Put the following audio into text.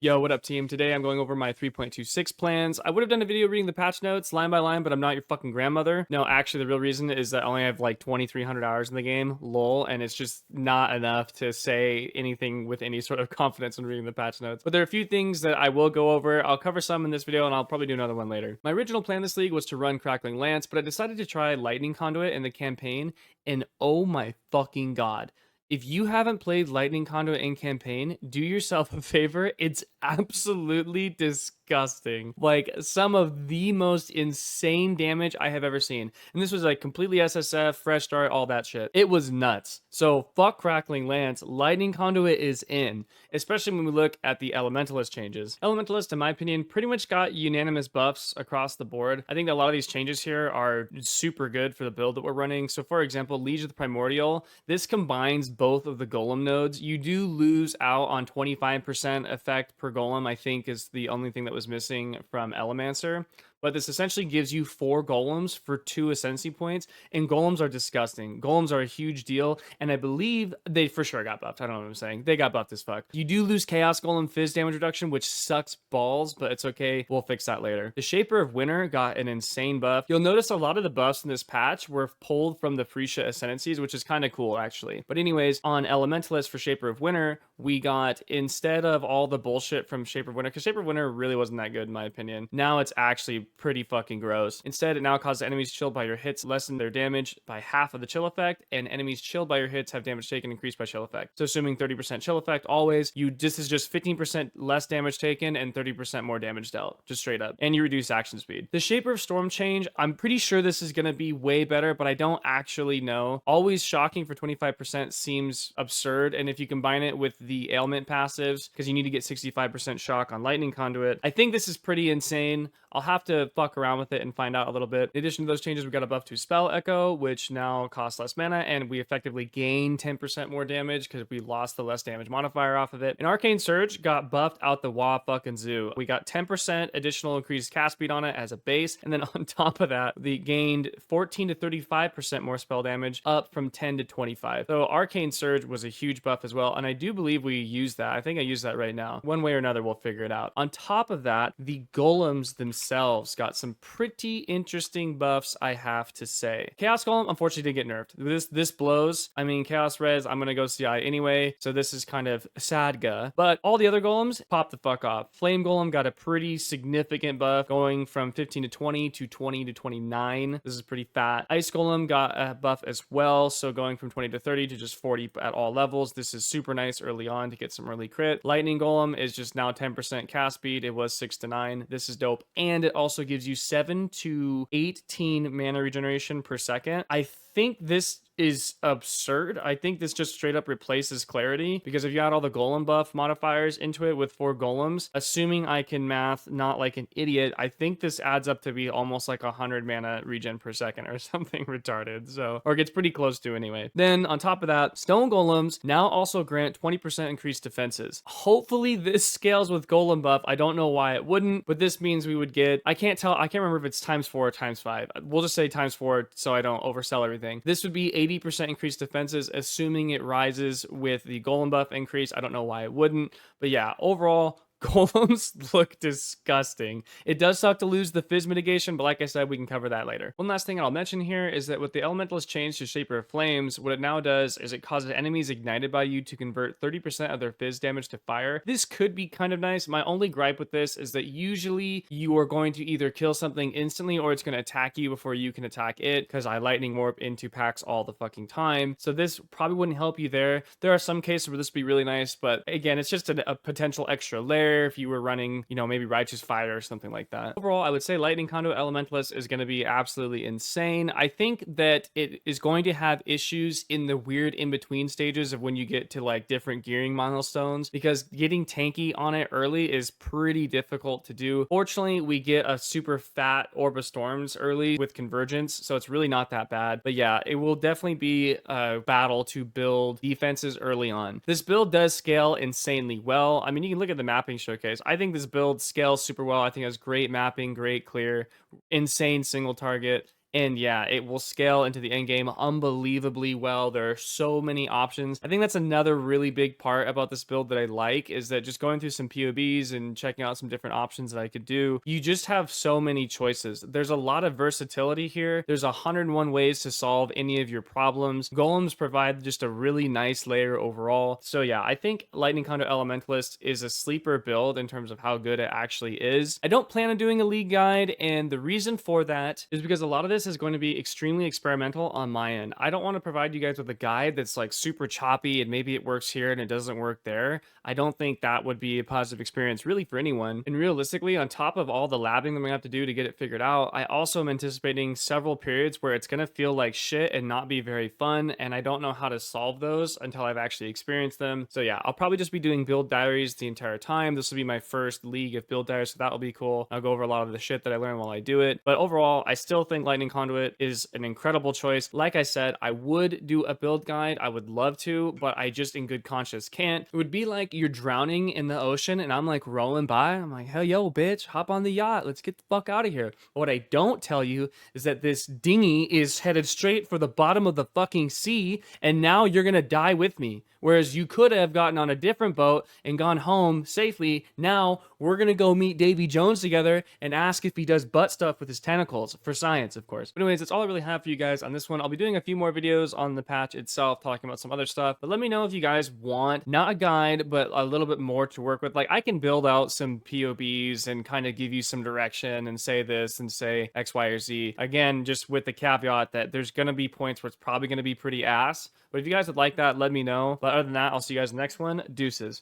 Yo, what up, team? Today I'm going over my 3.26 plans. I would have done a video reading the patch notes line by line, but I'm not your fucking grandmother. No, actually, the real reason is that I only have like 2,300 hours in the game, lol, and it's just not enough to say anything with any sort of confidence when reading the patch notes. But there are a few things that I will go over. I'll cover some in this video, and I'll probably do another one later. My original plan this league was to run Crackling Lance, but I decided to try Lightning Conduit in the campaign, and oh my fucking god. If you haven't played Lightning Conduit in campaign, do yourself a favor. It's absolutely disgusting. Like some of the most insane damage I have ever seen. And this was like completely SSF, fresh start, all that shit. It was nuts. So fuck Crackling Lance. Lightning Conduit is in, especially when we look at the Elementalist changes. Elementalist, in my opinion, pretty much got unanimous buffs across the board. I think that a lot of these changes here are super good for the build that we're running. So for example, Liege of the Primordial, this combines both of the golem nodes. You do lose out on 25% effect per golem, I think is the only thing that was missing from Elemancer. But this essentially gives you 4 golems for 2 ascendancy points, and golems are disgusting. Golems are a huge deal, and I believe they for sure got buffed. I don't know what I'm saying. They got buffed as fuck. You do lose Chaos Golem Fizz damage reduction, which sucks balls, but it's okay. We'll fix that later. The Shaper of Winter got an insane buff. You'll notice a lot of the buffs in this patch were pulled from the Freesia Ascendancies, which is kind of cool, actually. But anyways, on Elementalist for Shaper of Winter, we got, instead of all the bullshit from Shaper of Winter, because Shaper of Winter really wasn't that good in my opinion, now it's actually pretty fucking gross. Instead, it now causes enemies chilled by your hits lessen their damage by half of the chill effect, and enemies chilled by your hits have damage taken increased by chill effect. So assuming 30% chill effect always, this is just 15% less damage taken and 30% more damage dealt, just straight up. And you reduce action speed. The Shaper of Storm change, I'm pretty sure this is going to be way better, but I don't actually know. Always shocking for 25% seems absurd, and if you combine it with the ailment passives, because you need to get 65% shock on Lightning Conduit, I think this is pretty insane. I'll have to fuck around with it and find out a little bit. In addition to those changes, we got a buff to Spell Echo, which now costs less mana, and we effectively gain 10% more damage because we lost the less damage modifier off of it. And Arcane Surge got buffed out the wah fucking zoo. We got 10% additional increased cast speed on it as a base, and then on top of that, we gained 14 to 35% more spell damage, up from 10 to 25. So Arcane Surge was a huge buff as well, and I do believe we used that. I think I used that right now. One way or another, we'll figure it out. On top of that, the golems themselves got some pretty interesting buffs, I have to say. Chaos Golem, unfortunately, did get nerfed. This blows. I mean, Chaos Res, I'm gonna go CI anyway, so this is kind of sadga. But all the other golems, pop the fuck off. Flame Golem got a pretty significant buff, going from 15 to 20 to 20 to 29. This is pretty fat. Ice Golem got a buff as well, so going from 20 to 30 to just 40 at all levels. This is super nice early on to get some early crit. Lightning Golem is just now 10% cast speed. It was 6 to 9. This is dope. And it also gives you 7 to 18 mana regeneration per second. I think this is absurd. I think this just straight up replaces Clarity, because if you add all the golem buff modifiers into it with 4 golems, assuming I can math not like an idiot, I think this adds up to be almost like 100 mana regen per second or something retarded. So, or gets pretty close to anyway. Then on top of that, stone golems now also grant 20% increased defenses. Hopefully this scales with golem buff. I don't know why it wouldn't, but this means we would get, I can't remember if it's times 4 or times 5. We'll just say times 4 so I don't oversell everything. This would be 80% increased defenses, assuming it rises with the golem buff increase. I don't know why it wouldn't, but yeah, overall, golems look disgusting. It does suck to lose the fizz mitigation, but like I said, we can cover that later. One last thing I'll mention here is that with the Elementalist change to Shaper of Flames, what it now does is it causes enemies ignited by you to convert 30% of their fizz damage to fire. This could be kind of nice. My only gripe with this is that usually you are going to either kill something instantly or it's going to attack you before you can attack it, because I lightning warp into packs all the fucking time. So this probably wouldn't help you there. There are some cases where this would be really nice, but again, it's just a potential extra layer if you were running, you know, maybe Righteous Fire or something like that. Overall, I would say Lightning Conduit Elementalist is going to be absolutely insane. I think that it is going to have issues in the weird in-between stages of when you get to like different gearing milestones, because getting tanky on it early is pretty difficult to do. Fortunately, we get a super fat Orb of Storms early with Convergence, so it's really not that bad. But yeah, it will definitely be a battle to build defenses early on. This build does scale insanely well. I mean, you can look at the mapping showcase. I think this build scales super well. I think it has great mapping, great clear, insane single target. And yeah, it will scale into the end game unbelievably well. There are so many options. I think that's another really big part about this build that I like, is that just going through some POBs and checking out some different options that I could do, you just have so many choices. There's a lot of versatility here. There's 101 ways to solve any of your problems. Golems provide just a really nice layer overall. So yeah, I think Lightning Conduit Elementalist is a sleeper build in terms of how good it actually is. I don't plan on doing a league guide, and the reason for that is because a lot of this is going to be extremely experimental on my end. I don't want to provide you guys with a guide that's like super choppy and maybe it works here and it doesn't work there. I don't think that would be a positive experience really for anyone. And realistically, on top of all the labbing that I'm gonna have to do to get it figured out, I also am anticipating several periods where it's gonna feel like shit and not be very fun, and I don't know how to solve those until I've actually experienced them. So yeah, I'll probably just be doing build diaries the entire time. This will be my first league of build diaries, so that will be cool. I'll go over a lot of the shit that I learned while I do it. But overall, I still think Lightning Conduit is an incredible choice. Like I said, I would do a build guide. I would love to, but I just in good conscience can't. It would be like you're drowning in the ocean and I'm like rolling by. I'm like, hell yo, bitch, hop on the yacht. Let's get the fuck out of here. What I don't tell you is that this dinghy is headed straight for the bottom of the fucking sea, and now you're gonna die with me. Whereas you could have gotten on a different boat and gone home safely. Now we're gonna go meet Davy Jones together and ask if he does butt stuff with his tentacles for science, of course. But anyways, that's all I really have for you guys on this one. I'll be doing a few more videos on the patch itself, talking about some other stuff. But let me know if you guys want not a guide, but a little bit more to work with. Like, I can build out some POBs and kind of give you some direction and say this and say X, Y, or Z. Again, just with the caveat that there's gonna be points where it's probably gonna be pretty ass. But if you guys would like that, let me know. But other than that, I'll see you guys in the next one. Deuces.